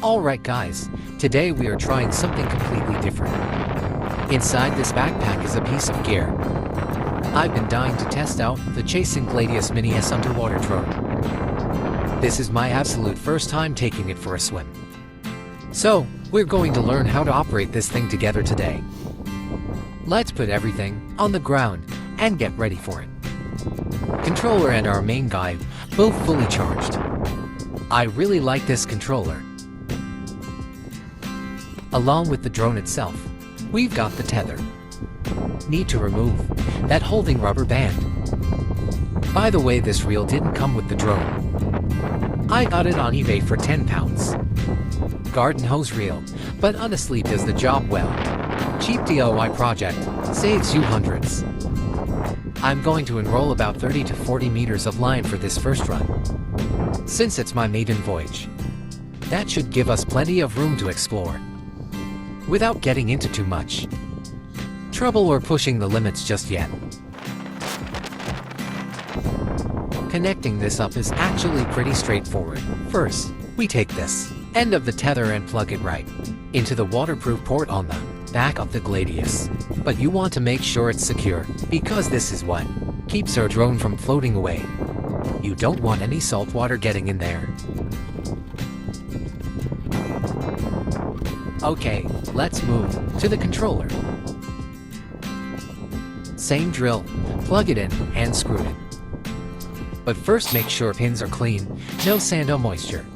Alright guys, today we are trying something completely different. Inside this backpack is a piece of gear. I've been dying to test out the Chasing Gladius Mini S underwater drone. This is my absolute first time taking it for a swim. So, we're going to learn how to operate this thing together today. Let's put everything on the ground and get ready for it. Controller and our main guide, both fully charged. I really like this controller. Along with the drone itself, we've got the tether. Need to remove that holding rubber band. By the way, this reel didn't come with the drone. I got it on eBay for £10. Garden hose reel, but honestly does the job well. Cheap DIY project, saves you hundreds. I'm going to unroll about 30 to 40 meters of line for this first run, since it's my maiden voyage. That should give us plenty of room to explore, without getting into too much trouble or pushing the limits just yet. Connecting this up is actually pretty straightforward. First, we take this end of the tether and plug it right into the waterproof port on the back of the Gladius. But you want to make sure it's secure, because this is what keeps our drone from floating away. You don't want any salt water getting in there. Okay, let's move to the controller. Same drill, plug it in and screw it. But first make sure pins are clean, no sand or moisture.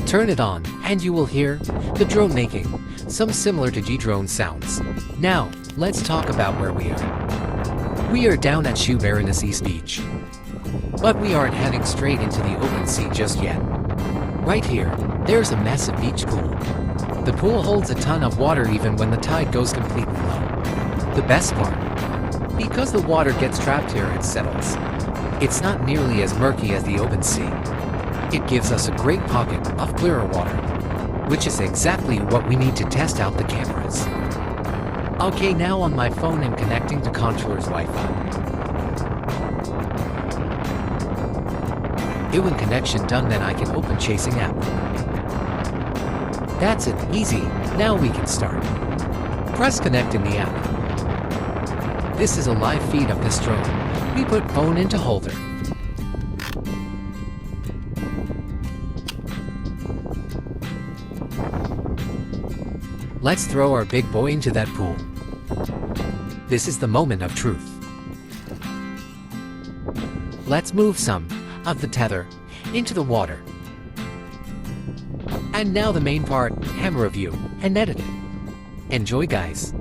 Turn it on, and you will hear the drone making some similar to G-drone sounds. Now, let's talk about where we are. We are down at Shoeburiness East Beach, but we aren't heading straight into the open sea just yet. Right here, there's a massive beach pool. The pool holds a ton of water even when the tide goes completely low. The best part, because the water gets trapped here and settles, it's not nearly as murky as the open sea. It gives us a great pocket of clearer water, which is exactly what we need to test out the cameras. Okay, now on my phone I'm connecting to controller's Wi-Fi. When connection done, then I can open Chasing app. That's it, easy. Now we can start. Press connect in the app. This is a live feed of this drone. We put phone into holder. Let's throw our big boy into that pool. This is the moment of truth. Let's move some of the tether into the water. And now the main part, camera view and edit it. Enjoy guys.